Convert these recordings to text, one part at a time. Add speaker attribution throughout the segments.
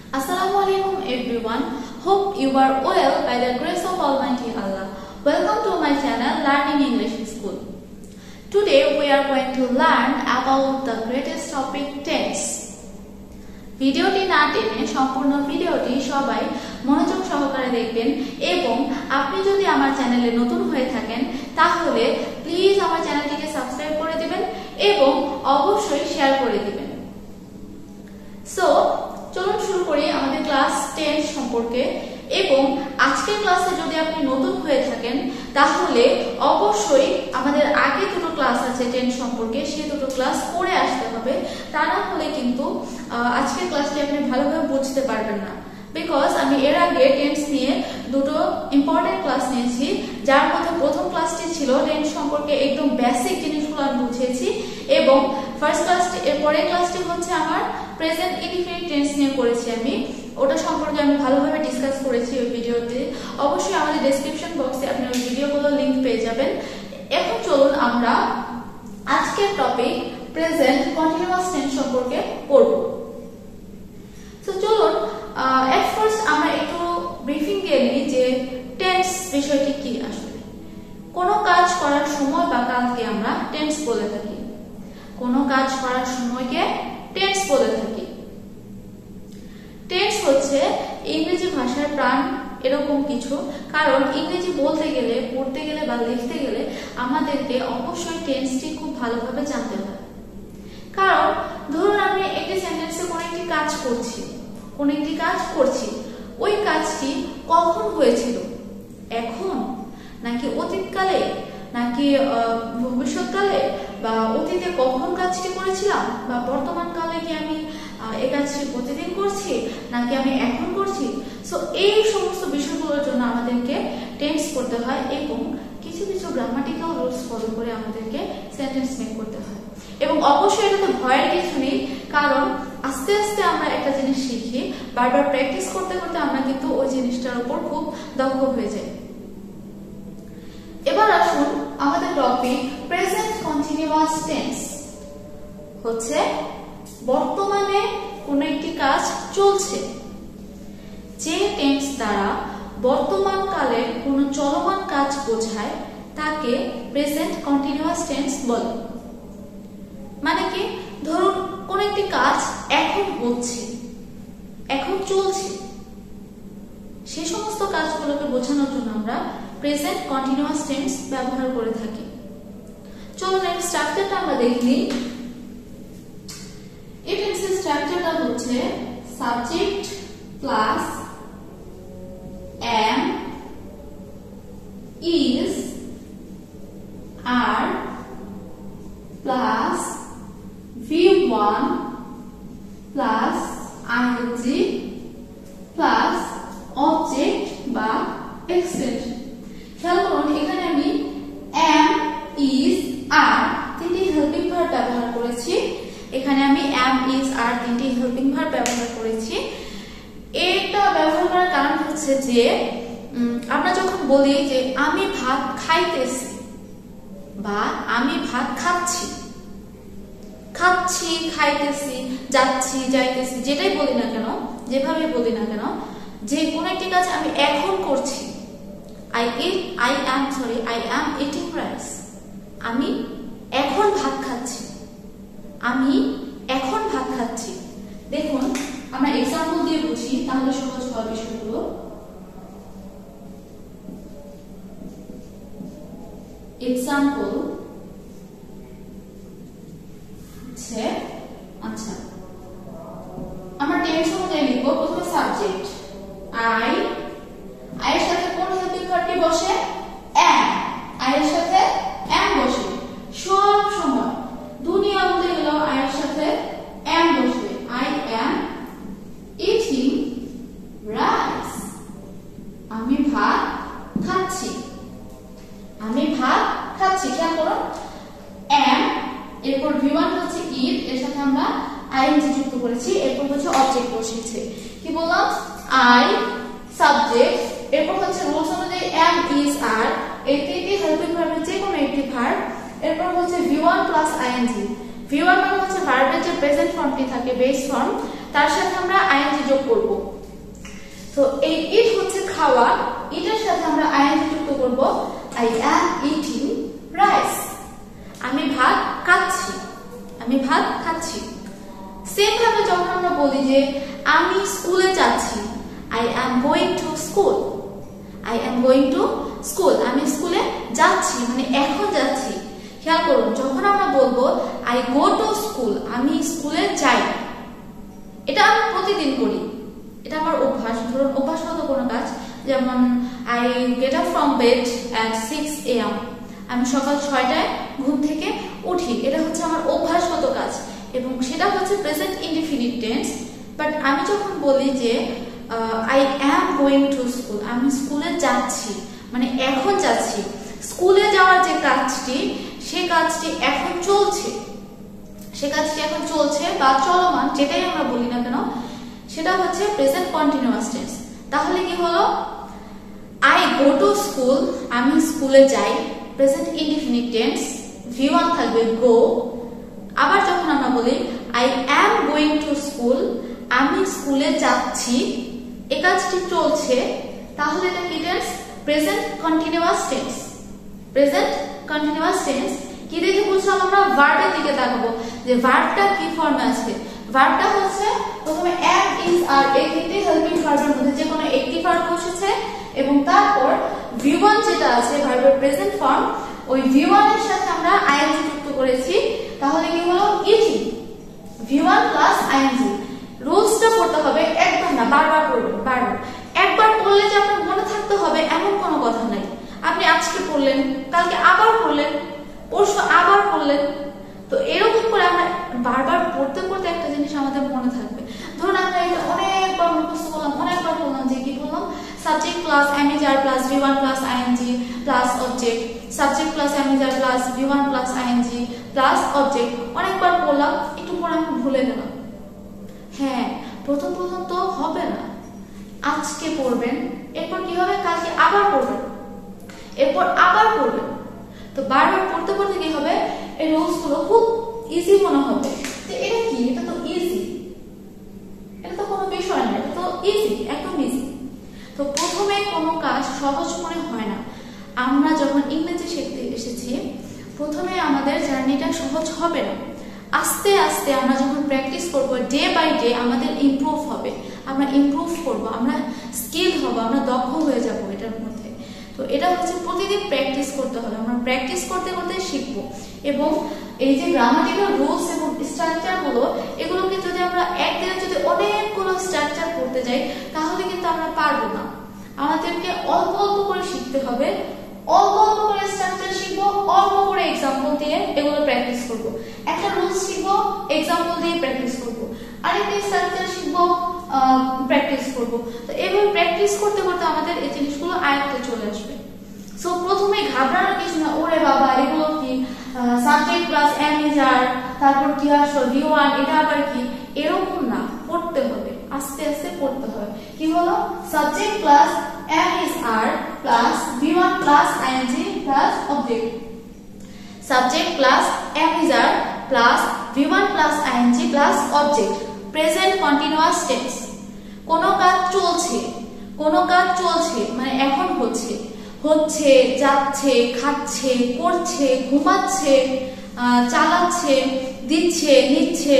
Speaker 1: Assalamualaikum everyone. Hope you are well by the grace of Almighty Allah. Welcome to my channel Learning English School. Today we are going to learn about the greatest topic tense. ভিডিওটি না টেনে সম্পূর্ণ ভিডিওটি সবাই মনোযোগ সহকারে দেখবেন এবং আপনি যদি আমার চ্যানেলে নতুন হয়ে থাকেন তাহলে প্লিজ আমার চ্যানেলটিকে সাবস্ক্রাইব করে দিবেন এবং অবশ্যই শেয়ার করে দিবেন। সো চলুন শুরু করি আমাদের ক্লাস 10 সম্পর্কে এবং আজকের ক্লাসে যদি আপনি নতুন হয়ে থাকেন তাহলে অবশ্যই আমাদের আগে দুটো ক্লাস আছে 10 সম্পর্কে, সেই দুটো ক্লাস পড়ে আসতে হবে, তা না হলে কিন্তু আজকের ক্লাসটি আপনি ভালোভাবে বুঝতে পারবেন না। বিকজ আমি এর আগে টেন্স নিয়ে দুটো ইম্পর্টেন্ট ক্লাস নিয়েছি, যার মধ্যে প্রথম ক্লাসটি ছিল টেন্স সম্পর্কে একদম বেসিক জিনিসগুলো আমি বুঝিয়েছি এবং ফার্স্ট ক্লাসটি এর পরের ক্লাসটি হচ্ছে আমার প্রেজেন্ট ইনডিফিনিট টেন্স নিয়ে করেছি। আমি ওটা সম্পর্কে আমি ভালোভাবে ডিসকাস করেছি ওই ভিডিওতে। অবশ্যই আমাদের ডেসক্রিপশন বক্সে আপনি ওই ভিডিওগুলোর লিংক পেয়ে যাবেন। এখন চলুন আমরা আজকের টপিক প্রেজেন্ট কন্টিনিউয়াস টেন্স সম্পর্কে পড়ব। তো চলুন এট ফার্স্ট আমরা একটু ব্রিফিং দিয়ে নিই যে টেন্স বিষয়টি কি। আসলে কোনো কাজ করার সময় বা কালকে আমরা টেন্স বলে থাকি, কোনো কাজ করার সময়কে টেন্স বলে থাকি। টেন্স হচ্ছে ইংরেজি ভাষার প্রাণ এরকম কিছু, কারণ ইংরেজি বলতে গেলে, পড়তে গেলে বা লিখতে গেলে আমাদেরকে অবশ্যই টেন্সটি খুব ভালোভাবে জানতে হয়। কারণ ধরুন আমি একটি সেন্টেন্সে কোনো একটি কাজ করছি, ওই কাজটি কখন হয়েছিল, এখন নাকি অতীতকালে নাকি ভবিষ্যৎকালে, বা অতীতে কখন কাজটি করেছিলাম, বা বর্তমান কালে কি আমি এই কাজটি প্রতিদিন করছি নাকি আমি এখন করছি। সো এই সমস্ত বিষয়গুলোর জন্য আমাদেরকে টেন্স করতে হয় এবং কিছু কিছু গ্রামাটিক্যাল রুলস ফলো করে আমাদেরকে সেন্টেন্স মেক করতে হয়। এবং অবশ্যই এটাতে ভয়ের কিছু নেই, কারণ আস্তে আস্তে আমরা একটা জিনিস শিখি, বারবার প্র্যাকটিস করতে করতে আমরা কিন্তু ওই জিনিসটার উপর খুব দক্ষ হয়ে যাই। এবার আসুন আমাদের টপিক প্রেজেন্ট কন্টিনিউয়াস টেন্স হচ্ছে বর্তমানে কোনো একটি কাজ চলছে। যে টেন্স দ্বারা বর্তমান কালের কোনো চলমান কাজ বোঝায় তাকে প্রেজেন্ট কন্টিনিউয়াস টেন্স বলে। মানে কি, ধরুন কোন একটি কাজ এখন হচ্ছে, এখন চলছে, সেই সমস্ত কাজগুলোকে বোঝানোর জন্য আমরা প্রেজেন্ট কন্টিনিউয়াস টেন্স ব্যবহার করে থাকি। চলুন এর স্ট্রাকচারটা আমরা দেখে নিই। এই টেন্সের স্ট্রাকচারটা হচ্ছে subject plus am is are plus V1 plus ing plus object বা এক্সটেনশন। খেয়াল করুন এখানে আমি am is are তিনটি হেল্পিং ভার্ব ব্যবহার করেছি। এখানে আমি am is are তিনটি হেল্পিং ভার্ব ব্যবহার করেছি। এটা ব্যবহার করার কারণ হচ্ছে যে আমরা যখন বলি যে আমি ভাত খাইতেছি বা আমি ভাত খাচ্ছি, খাইতেছি, যাচ্ছি, যাইতেছি, যেটাই বলি না কেন, যেভাবে বলি না কেন, যে কোনো একটি কাজ আমি এখন করছি, I am eating rice, আমি এখন ভাত খাচ্ছি, আমি এখন ভাত খাচ্ছি। দেখুন আমরা এক্সাম্পল দিয়ে বুঝি তাহলে সহজ হবে বিষয়গুলো। এক্সাম্পল হচ্ছে, আচ্ছা আমরা টেন্স অনুযায়ী লিখবো। প্রথমে সাবজেক্ট I এর সাথে কোন হেল্পিং ভার্বটি বসে? am। I এর সাথে am বসে সব সময়, দুনিয়া বলতে গেল I এর সাথে am বসবে। I am eating rice, আমি ভাত খাচ্ছি, আমি ভাত খাচ্ছি। খেয়াল করুন am, এরপর V1 হচ্ছে eat, এর সাথে আমরা ing যুক্ত করেছি, এরপর হচ্ছে অবজেক্ট বসেছে। কি বললাম? I সাবজেক্ট, এরপর হচ্ছে রুলস অনুযায়ী am is are, এই তিনটি হেল্পিং ভার্বের যে কোনো একটি ভার্ব, এরপর হচ্ছে V1 প্লাস ing। V1 মানে হচ্ছে ভার্বের যে প্রেজেন্ট ফর্মটি থাকে, বেস ফর্ম, তার সাথে আমরা আইএনজি যোগ করব। তো এই ইট হচ্ছে খাওয়া, ইটের সাথে আমরা আইএনজি যুক্ত করব, আই অ্যাম ইটিং রাইস। আমি ভাত খাচ্ছি, আমি ভাত খাচ্ছি। সেম ভাবে যখন আমরা বলি যে আমি স্কুলে যাচ্ছি, I am going to school, I am going to school. আমি স্কুলে যাচ্ছি মানে এখন যাচ্ছি। খেয়াল করুন, যখন আমরা বলবো আই গো টু স্কুল, আমি স্কুলে যাই, এটা আমি প্রতিদিন করি, এটা আমার অভ্যাস। ধরুন অভ্যাসগত কোনো কাজ, যেমন I get up from bed at 6 AM, আমি সকাল 6টায় ঘুম থেকে উঠি, এটা হচ্ছে আমার অভ্যাসগত কাজ এবং সেটা হচ্ছে প্রেজেন্ট ইনডিফিনিট টেন্স। বাট আমি যখন বলি যে I am going to school, আমি স্কুলে যাচ্ছি মানে এখন যাচ্ছি, স্কুলে যাওয়ার যে কাজটি সে কাজটি এখন চলছে, সে কাজটি এখন চলছে বা চলমান, যেটাই আমরা বলি না কেন সেটা হচ্ছে প্রেজেন্ট কন্টিনিউয়াস টেন্স। তাহলে কি হলো, আই গো টু স্কুল, আমি স্কুলে যাই, প্রেজেন্ট ইনডিফিনিট টেন্স, V1 থাকবে গো। আবার যখন আমরা বলি I am going to school, আমি স্কুলে যাচ্ছি, এই কাজটি চলছে, তাহলে এটা কি tense? Present continuous tense, present continuous tense. কি দেখে বুঝলাম? আমরা ভার্বের দিকে তাকাবো যে ভার্বটা কি ফর্মে আছে। ভার্বটা হচ্ছে প্রথমে am is are এই তিনটি হেল্পিং ভার্বের মধ্যে যে কোনো একটি ভার্ব বসেছে এবং তারপর V1 যেটা আছে ভার্বের প্রেজেন্ট ফর্ম, ওই V1 এর সাথে আমরা ing যুক্ত করেছি, তাহলে কি হলো ইটিং, V1 প্লাস ing। রুলসটা পড়তে হবে একবার না, বারবার পড়বেন, বারবার। একবার পড়লে যে আপনার মনে থাকতে হবে এমন কোনো কথা নাই। আপনি আজকে পড়লেন, কালকে আবার পড়লেন, পরশু আবার পড়লেন, তো এরকম করে আমরা বারবার পড়তে পড়তে একটা জিনিস আমাদের মনে থাকবে। ধরুন আমরা এটা অনেকবার মুখস্থ করলাম, অনেকবার বললাম যে কি বললাম, subject plus am is are plus V1 plus ing plus object, subject plus am is are plus V1 plus ing plus object, অনেকবার বললাম, একটু পর আমি ভুলে গেলাম। হ্যাঁ, প্রথম প্রথম তো হবে না, আজকে পড়বেন, এরপর কি হবে, কালকে আবার পড়বেন, এরপর আবার পড়বেন। তো বারবার পড়তে পড়তে কি হবে, এই রুলস গুলো খুব ইজি মনে হবে যে এটা কি, এটা তো ইজি, এটা তো কোনো বিষয় না, এটা তো ইজি, একদম ইজি। তো প্রথমে কোনো কাজ সহজ মনে হয় না। আমরা যখন ইংরেজি শিখতে এসেছি, প্রথমে আমাদের জার্নিটা সহজ হবে না। আস্তে আস্তে আমরা যখন প্র্যাকটিস করব, ডে বাই ডে আমাদের ইমপ্রুভ হবে, আমরা ইমপ্রুভ করব, আমরা স্কিল হব, আমরা দক্ষ হয়ে যাব এটার মধ্যে। তো এটা হচ্ছে প্রতিদিন প্র্যাকটিস করতে হবে, আমরা প্র্যাকটিস করতে করতে শিখব। এবং এই যে গ্রামাটিক্যাল রুলস এবং স্ট্রাকচার গুলো, এগুলোকে যদি আমরা একদিনে যদি অনেকগুলো স্ট্রাকচার করতে যাই তাহলে কিন্তু আমরা পারবো না। আমাদেরকে অল্প অল্প করে শিখতে হবে, অল্প অল্প করে স্ট্রাকচার শিখবো, অল্প করে এক্সাম্পল দিয়ে এগুলো প্র্যাকটিস করব। একটা রুলস শিখবো, এক্সাম্পল দিয়ে প্র্যাকটিস করব, আরেকটা স্ট্রাকচার শিখবো, প্র্যাকটিস করব। তো এভাবে প্র্যাকটিস করতে করতে আমাদের এই জিনিসগুলো আয়ত্তে চলে আসবে। সো প্রথমে ঘাবড়ানোর কিছু না, ওরে বাবা এগুলো কি, subject plus am is are, তারপর কি আসলো V1, এটা আবার কি, এরকম না, পড়তে হবে, আস্তে আস্তে পড়তে হবে। কি হলো, subject plus am is are plus V1 plus ing plus object, subject plus am is are plus V1 plus ing plus object, present continuous tense. কোনো কাজ চলছে, কোনো কাজ চলছে মানে এখন হচ্ছে, হচ্ছে, যাচ্ছে, খাচ্ছে, করছে, ঘুমাচ্ছে, চালাচ্ছে, দিচ্ছে, নিচ্ছে।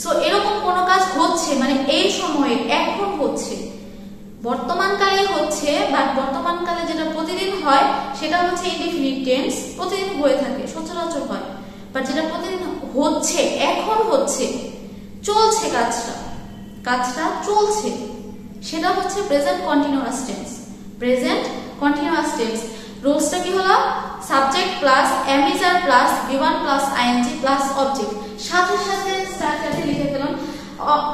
Speaker 1: সো এরকম কোনো কাজ হচ্ছে মানে এই সময়ে এখন হচ্ছে, বর্তমানকালে হচ্ছে, বা বর্তমানকালে যেটা প্রতিদিন হয় সেটা হচ্ছে ইনডিফিনিট টেন্স, প্রতিদিন হয়ে থাকে, সচরাচর হয়। বাট যেটা প্রতিদিন হচ্ছে, এখন হচ্ছে, চলছে, কাজটা, কাজটা চলছে, সেটা হচ্ছে present continuous tense, present continuous tense. রুলসটা কি হলো, subject plus am is are plus V1 plus ing plus object. সাথে সাথে স্ট্রাকচারটি লিখে ফেলুন।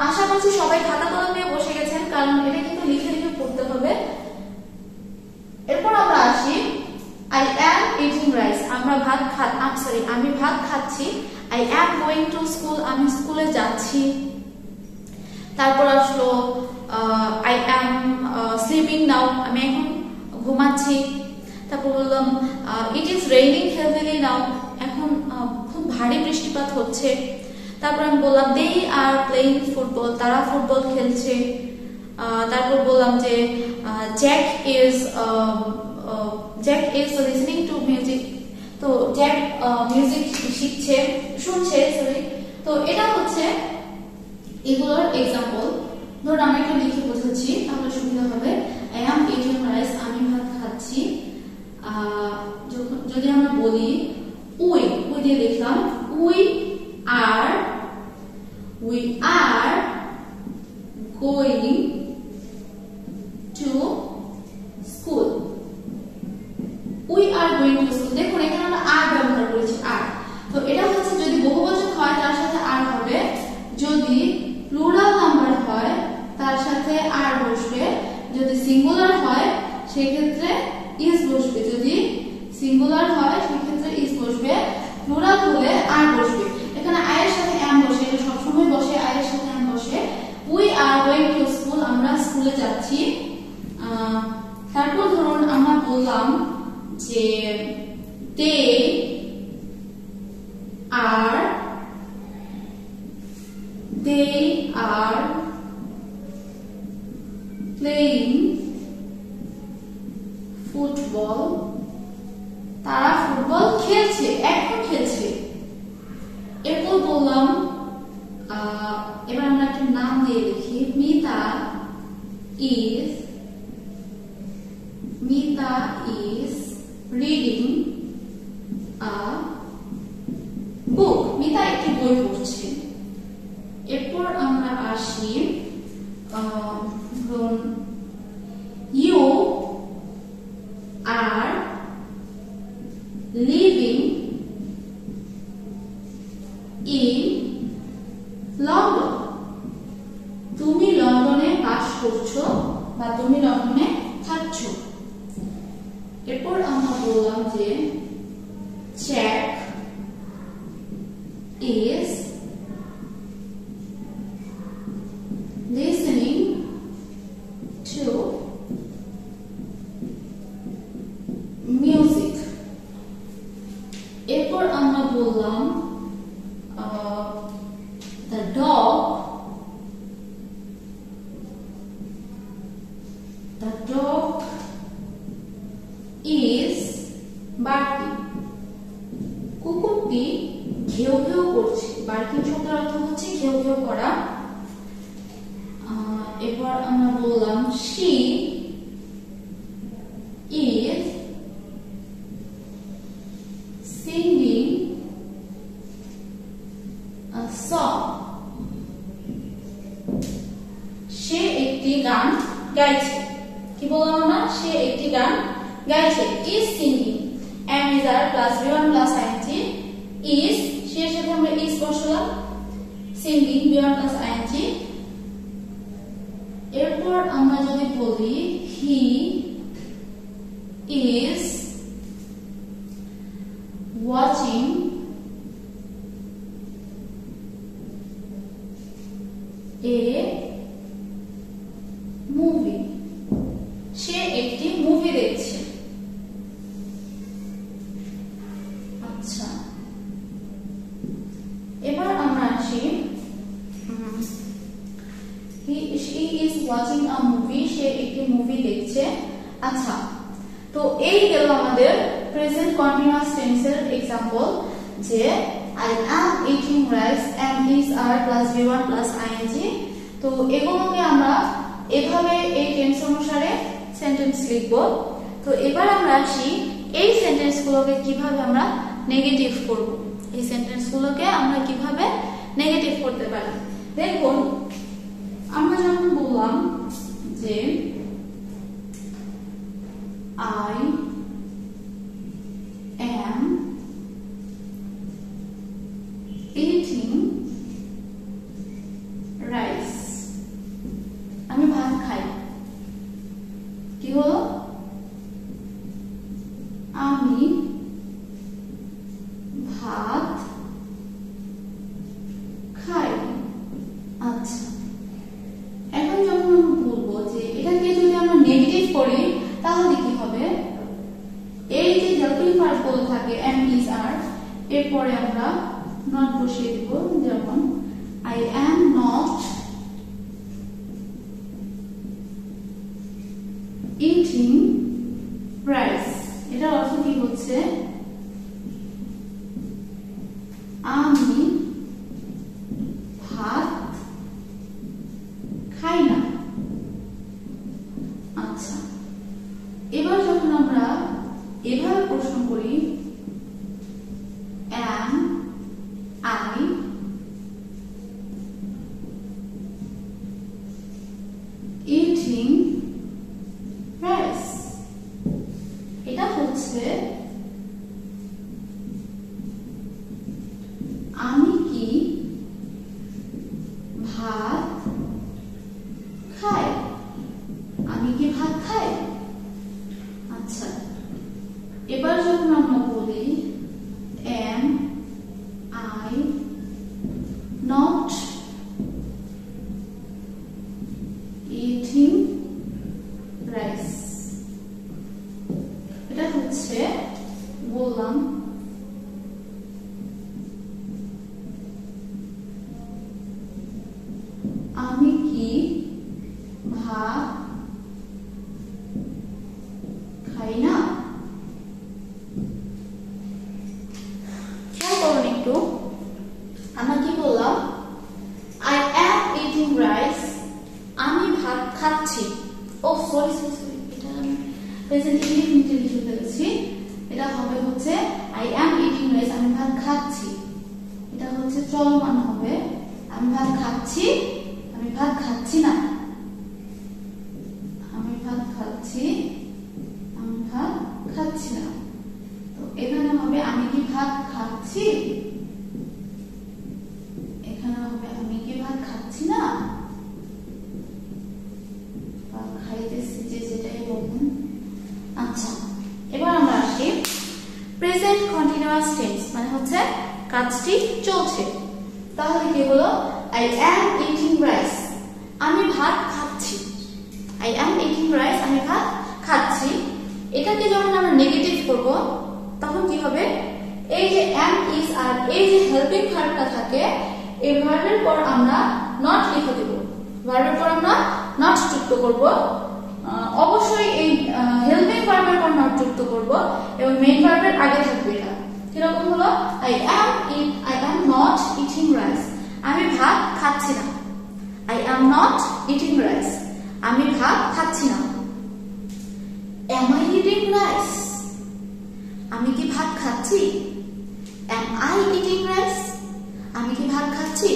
Speaker 1: আশা করছি সবাই খাতা কলম নিয়ে বসে গেছেন, কারণ এটা কিন্তু লিখে লিখে পড়তে হবে। এরপর আমরা আসি I am eating rice, আমরা ভাত আমি ভাত খাচ্ছি। I am going to school, আমি স্কুলে যাচ্ছি। তারপর আসলো I am sleeping now, আমি এখন ঘুমাচ্ছি। তারপর বললাম it is raining heavily now, এখন খুব ভারী বৃষ্টিপাত হচ্ছে। তারপর আমি বললাম দে আর প্লেইং ফুটবল, তারা ফুটবল খেলছে। তারপর বললাম যে Jack is listening to music, তো জ্যাক মিউজিক শুনছে সরি। তো এটা হচ্ছে এগুলোর এক্সাম্পল। ধরুন আমি একটু লিখে বোঝাচ্ছি তাহলে সুবিধা হবে। আই অ্যাম ইটিং রাইস, আমি ভাত খাচ্ছি। যদি আমরা বলি উই দিয়ে লিখলাম we are going to school. We are going to school, দেখুন এখানে আমরা আর ব্যবহার করেছি আর। তো এটা হচ্ছে যদি বহুবচন হয় তার সাথে আর হবে, যদি প্লুরাল নাম্বার হয় তার সাথে আর বসবে, যদি সিঙ্গুলার হয় সেক্ষেত্রে ইজ বসবে, যদি সিঙ্গুলার হয় সেক্ষেত্রে ইজ বসবে, প্লুরাল হলে আর বসবে। এখানে আই এর সাথে এম বসে, এটা সবসময় বসে, আই এর সাথে এম বসে। We are going to school, আমরা স্কুলে যাচ্ছি। তারপর ধরুন আমরা বললাম যে দে আর প্লেইং ফুটবল, তারা ফুটবল খেলছে, এখন খেলছে। এরপর বললাম এবার আমরা একটা নাম দিয়ে লিখি, Mita is reading a book, Mita একটি বই পড়ছে। এরপর আমরা আসি you are living in London, তুমি লন্ডনে বাস করছো বা তুমি লন্ডনে থাকছো। এরপর আমরা বললাম যে Jack is listening to music। এরপর আমরা বললাম the dog is barking, কুকুরটি ঘেউ ঘেউ করছে। বার্কিং শব্দের অর্থ হচ্ছে ঘেউ ঘেউ করা। এবার আমরা বললাম she is singing a song, সে একটি গান গাইছে। কি বললাম আমরা? সে একটি গান গাইছে। is singing, am is are plus v1 plus ing, is সে সাথে আমরা is বসালাম, singing v1 plus ing। এরপর আমরা যদি বলি he is watching a movie, সে একটি মুভি দেখছে। আচ্ছা, এবার আমরা আসি she is watching a movie, সে একটি মুভি দেখছে। আচ্ছা, তো এই গেল আমাদের প্রেজেন্ট কন্টিনিউয়াস টেন্সের एग्जांपल, যে I am eating rice, am is are plus v1 plus ing। তো এগুলোকে আমরা এভাবে এই টেন্স অনুসারে সেন্টেন্স লিখব। তো এবার আমরা আসি এই সেন্টেন্সগুলোকে কিভাবে আমরা নেগেটিভ করব, এই সেন্টেন্সগুলোকে আমরা কিভাবে নেগেটিভ করতে পারি। দেখুন, আমরা যখন বললাম যে I am eating rice, আমি ভাত খাই। কি হলো? আমি ভাত খাই। আচ্ছা, এখন যখন আমরা বলবো যে এটাকে যদি আমরা নেগেটিভ করি তাহলে কি হবে? এই যে হেল্পিং ভার্ব গুলো থাকে am is are, এরপরে আমরা নট বসিয়ে দিব, যেমন I am not eating rice. এটার অর্থ কি হচ্ছে আমি ভাত খাই না। আচ্ছা, এবার যখন আমরা এভাবে প্রশ্ন করি am I eating rice, এটা হচ্ছে আমি কি ভাত খাই, আমি কি ভাত খাই। আচ্ছা, এবার যখন আমরা বলি am I not eating rice, এটা হচ্ছে বললাম আমি কি ভাত খাই না। খেয়াল করুন একটু, আমরা কি বললাম I am eating rice, আমি ভাত খাচ্ছি। ও সরি সরি সরি, এটা আমি প্রেজেন্ট ইনডিফিনিটে লিখে ফেলেছি। এটা হবে হচ্ছে I am eating rice, আমি ভাত খাচ্ছি। এটা হচ্ছে চলমান হবে, আমি ভাত খাচ্ছি, আমি ভাত খাচ্ছি না। আমি ভাত খাচ্ছি, আমি ভাত খাচ্ছি না। তো এখানে হবে আমি কি ভাত খাচ্ছি, এখানে হবে আমি কি ভাত খাচ্ছি না, বা খাইতেছি, যে যেটাই বলবেন। আচ্ছা, এবার আমরা আসি প্রেজেন্ট কন্টিনিউয়াস টেন্স, মানে হচ্ছে কাজটি চলছে। তাহলে কি হলো I am eating rice, আমি ভাত খাচ্ছি। I am eating rice, আমি ভাত খাচ্ছি। এটাকে যখন আমরা নেগেটিভ করব তখন কি হবে, এই যে am is আর এই যে হেল্পিং ভার্বটা থাকে, এই ভার্বের পর আমরা not লিখে দেব। ভার্বের পর আমরা not যুক্ত করব। অবশ্যই এই হেল্পিং ভার্বের পর not যুক্ত করব এবং মেইন ভার্বের আগে থাকবে। এটা কিরকম হলো I am not eating rice, আমি ভাত খাচ্ছি না। I am not eating rice, আমি ভাত খাচ্ছি না। Am I eating rice, আমি কি ভাত খাচ্ছি। Am I eating rice, আমি কি ভাত খাচ্ছি।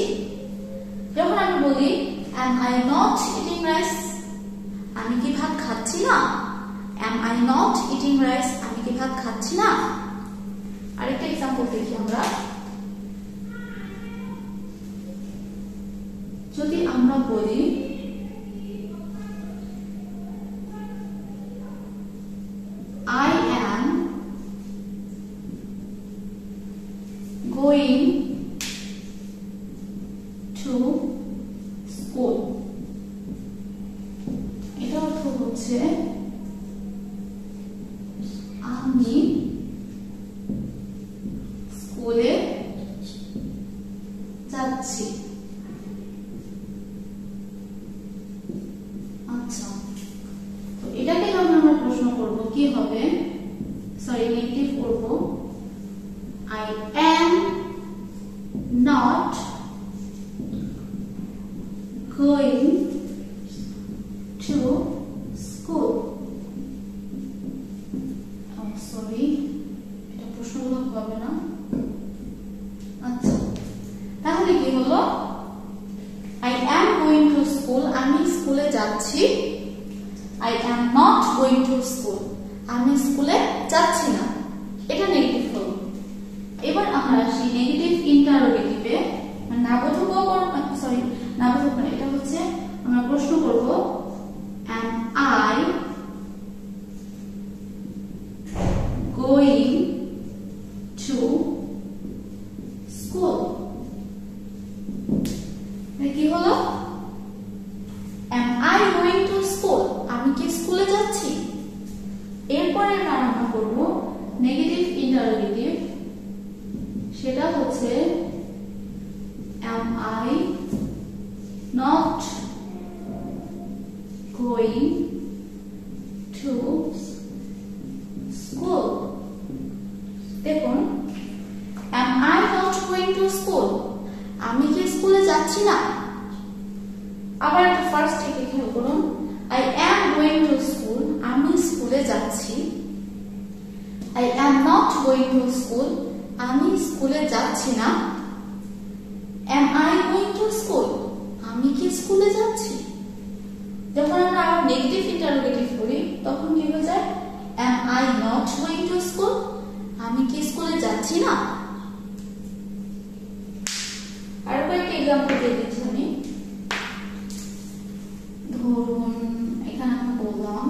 Speaker 1: যখন আমি বলি Am I not eating rice, আমি কি ভাত খাচ্ছি না। Am I not eating rice, আমি কি ভাত খাচ্ছি না। আরেকটা এক্সাম্পল দেখি আমরা। যদি আমরা বলি I am going to school, এটা অর্থ হচ্ছে আমি স্কুলে যাচ্ছি। আচ্ছা, তো এটাকে যখন আমরা প্রশ্ন করব কি হবে, সরি নেগেটিভ করব, I am not going to school. Oh, sorry, এটা প্রশ্নগুলো হবে না। আচ্ছা, তাহলে কি হলো I am going to school, আমি স্কুলে যাচ্ছি। I am not going to school, আমি স্কুলে যাচ্ছি না। এটা নেগেটিভ হলো। এবার আমরা আসি নেগেটিভ ইন্টারোগেটিভে, নাবোধক সরি নাবোধক না, এটা হচ্ছে আমরা প্রশ্ন করব am I going to school, কি হলো am I going to school, আমি কি স্কুলে যাচ্ছি। এরপরে আমরা করব নেগেটিভ ইন্টারোগেটিভ, সেটা হচ্ছে am I going to school. দেখুন, am I not going to school? আমি কি স্কুলে যাচ্ছি না? আবার একটা ফার্স্ট থেকে খেয়াল করুন, I am going to school. আমি স্কুলে যাচ্ছি। I am not going to school. আমি স্কুলে যাচ্ছি না। Am I going to school? আমি কি স্কুলে যাচ্ছি? যখন আমরা আবার নেগেটিভ ইন্টারোগেটিভ করি তখন কি হয়ে যায়? Am I not going to school? আমি কি স্কুলে যাচ্ছি না? আর কয়েকটা এক্সাম্পল দিয়ে দিচ্ছি আমি। ধরুন এখানে আমি বললাম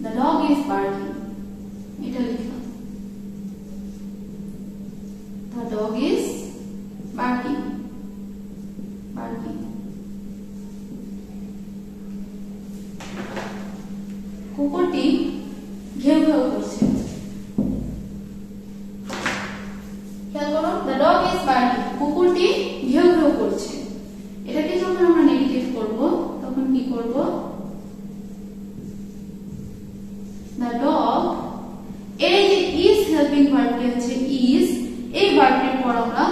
Speaker 1: the dog is barking. এটা লিখলাম, the dog is barking. কুকুরটি ঘেউ ঘেউ করছে। খেয়াল করুন, the dog is barking. কুকুরটি ঘেউ ঘেউ করছে। এটাকে যখন আমরা নেগেটিভ করব তখন কি করব? the dog, এই যে is হেল্পিং ভার্বটি আছে is, এই ভার্বটির পর আমরা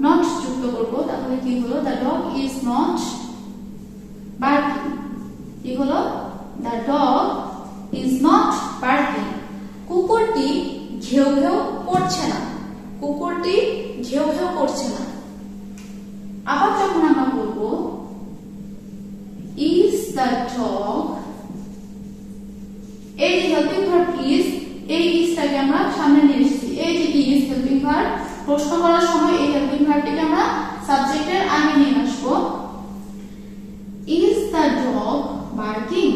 Speaker 1: not যুক্ত করব, তাহলে কি হলো? the dog is not barking. কি হলো? the dog is not barking. কুকুরটি ঘেউ ঘেউ করছে না। কুকুরটি ঘেউ ঘেউ করছে না। আবার যখন আমরা বলবো is the dog, এই যে হেল্পিং ভার্ব is, এই isটাকে আমরা সামনে নিয়ে এসেছি। এই যে is হেল্পিং ভার্ব, প্রশ্ন করার সময় এই হেল্পিং ভার্বটিকে আমরা সাবজেক্টের আগে নিয়ে আসবো। is the dog barking?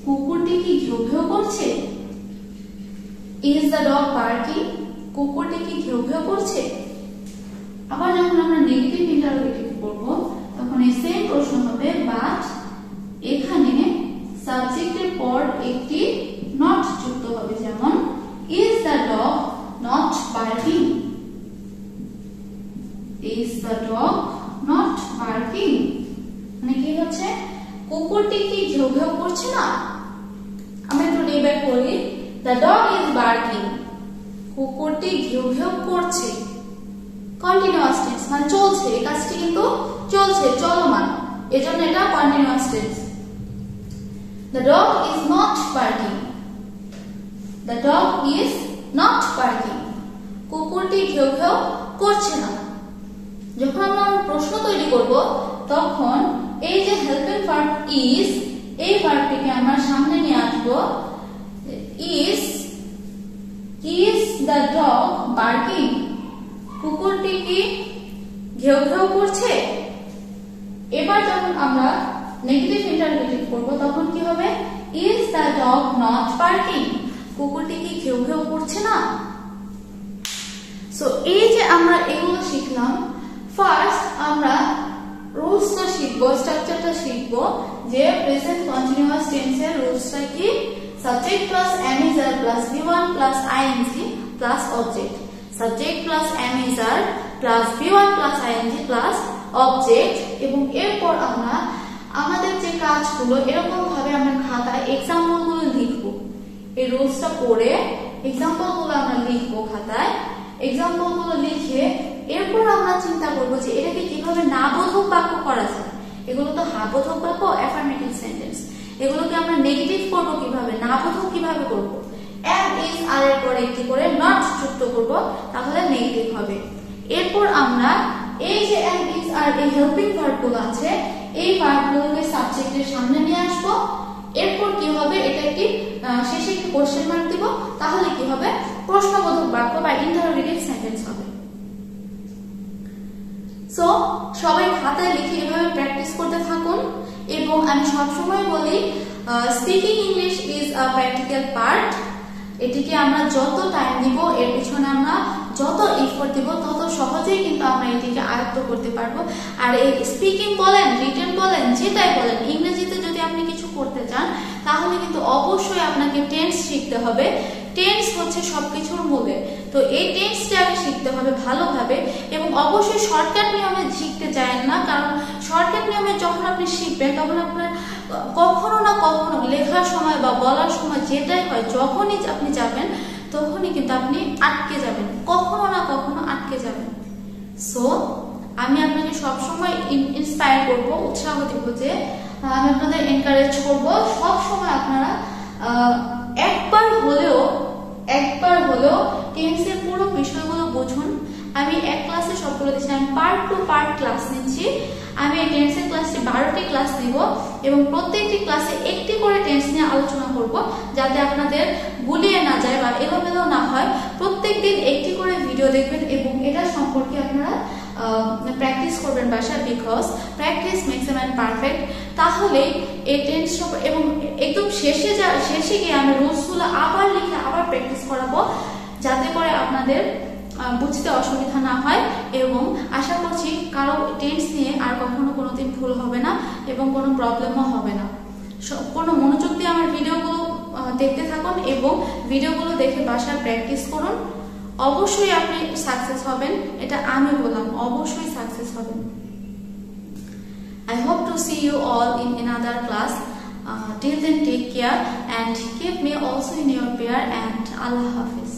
Speaker 1: কুকুরটি কি ঘেউ ঘেউ করছে? is the dog barking? কুকুরটি কি ঘেউ ঘেউ করছে? আবার যখন আমরা নেগেটিভ ইন্টারোগেটিভ করব তখন এই সেম প্রশ্ন হবে, বাট এখানে সাবজেক্টের পর একটি নট যুক্ত হবে, যেমন is the dog not barking? is the dog not barking? মানে কি হচ্ছে? কুকুরটি কি ঘেউ ঘেউ করছে না? আমরা একটু রিভাইজ করি, the dog is barking. কুকুরটি ঘেউ ঘেউ করছে। কন্টিনিউয়াস টেন্স, মানে চলছে, এই কাজটি কিন্তু চলছে, চলমান, এজন্য এটা continuous tense. the dog is not barking. the dog is not barking. কুকুরটি ঘেউ ঘেউ করছে না। যখন আমরা প্রশ্ন তৈরি করব তখন এই যে হেল্পিং ভার্ব is, এই ভার্বটিকে আমরা সামনে নিয়ে আসব। is the dog barking? কুকুরটি কি ঘেউ ঘেউ করছে? এবার যখন আমরা নেগেটিভ ইন্টারোগেটিভ করব তখন কি হবে? is the dog not barking? কুকুরটি কি ঘেউ ঘেউ করছে না? সো এই যে আমরা এগুলো শিখলাম, ফার্স্ট আমরা রুলসটা শিখবো, স্ট্রাকচারটা শিখবো যে প্রেজেন্ট কন্টিনিউয়াস টেন্সের রুলসটা কি? Subject plus am is are plus v1 plus ing plus object. Subject plus am is are plus v1 plus ing plus object. এবং এরপর আমরা আমাদের যে কাজগুলো এরকম ভাবে আমরা খাতায় এক্সাম্পল গুলো লিখবো। এই রুলসটা পড়ে এক্সাম্পল গুলো আমরা লিখবো খাতায়। এক্সাম্পল গুলো লিখে এরপর আমরা চিন্তা করবো যে এটাকে কিভাবে না বোধক বাক্য করা যায়। এগুলো তো হ্যাঁ বোধক বাক্য, অ্যাফার্মেটিভ সেন্টেন্স। এগুলোকে আমরা নেগেটিভ করবো কিভাবে, না বোধক কিভাবে করবো? am is are এর পরে একটি করে not যুক্ত করবো, তাহলে নেগেটিভ হবে। এরপর আমরা এই যে am is are এই হেল্পিং ভার্ব গুলো আছে, এই ভার্বগুলোকে সাবজেক্টের সামনে নিয়ে আসবো। এরপর কি হবে? এটা একটি শেষে একটি কোশ্চেন মার্ক দিব, তাহলে কি হবে? প্রশ্নবোধক বাক্য বা ইন্টারোগেটিভ সেন্টেন্স হবে। সো সবাই খাতায় লিখে এভাবে প্র্যাকটিস করতে থাকুন। এবং আমি সবসময় বলি, speaking English is a practical part. এটিকে আমরা যত টাইম দিব, এর পিছনে আমরা যত এফোর্ট দিব, তত সহজেই কিন্তু আমরা এটিকে আয়ত্ত করতে পারবো। আর এই স্পিকিং বলেন, রিটেন বলেন, যেটাই বলেন, ইংরেজিতে যদি আপনি কিছু করতে চান তাহলে কিন্তু অবশ্যই আপনাকে টেন্স শিখতে হবে। টেন্স হচ্ছে সবকিছুর মূলে। তো এই টেন্সটা আগে শিখতে হবে ভালোভাবে, এবং অবশ্যই শর্টকাট নিয়মে শিখতে চান না, কারণ শর্টকাট নিয়মে যখন আপনি শিখবেন তখন আপনার কখনো না কখনো লেখার সময় বা বলার সময় যেটাই হয়, যখনই আপনি যাবেন তখনই কিন্তু আপনি আটকে যাবেন, কখনো না কখনো আটকে যাবেন। সো আমি আপনাকে সবসময় ইন্সপায়ার করব, উৎসাহ দিব, যে আমি আপনাদের এনকারেজ করব সবসময় আপনারা একবার হলেও টেন্সের পুরো বিষয়গুলো বুঝুন। আমি এক ক্লাসে সবগুলো দিচ্ছি, আমি পার্ট টু পার্ট ক্লাস নিচ্ছি। আমি এই টেন্সের ক্লাসটি 12টি ক্লাস নিব এবং প্রত্যেকটি ক্লাসে একটি করে টেন্স নিয়ে আলোচনা করব, যাতে আপনাদের গুলিয়ে না যায় বা এলোমেলো না হয়। প্রত্যেকদিন একটি করে ভিডিও দেখবেন এবং এটা সম্পর্কে আপনারা প্র্যাকটিস করবেন বাসায়, because practice makes a man perfect. তাহলে এই টেন্স এবং একদম শেষে গিয়ে আমি রুলসগুলো আবার লিখে আবার প্র্যাকটিস করাবো, যাতে করে আপনাদের বুঝতে অসুবিধা না হয়। এবং আশা করছি কারো টেন্স নিয়ে আর কখনো কোনোদিন ভুল হবে না এবং কোনো প্রবলেমও হবে না। কোনো মনোযোগ দিয়ে আমার ভিডিওগুলো দেখতে থাকুন এবং ভিডিওগুলো দেখে বাসায় প্র্যাকটিস করুন। অবশ্যই আপনি সাকসেস হবেন, এটা আমি বললাম, অবশ্যই সাকসেস হবেন। I hope to see you all in another class. Till then, take care and keep me also in your prayer, and Allah Hafiz.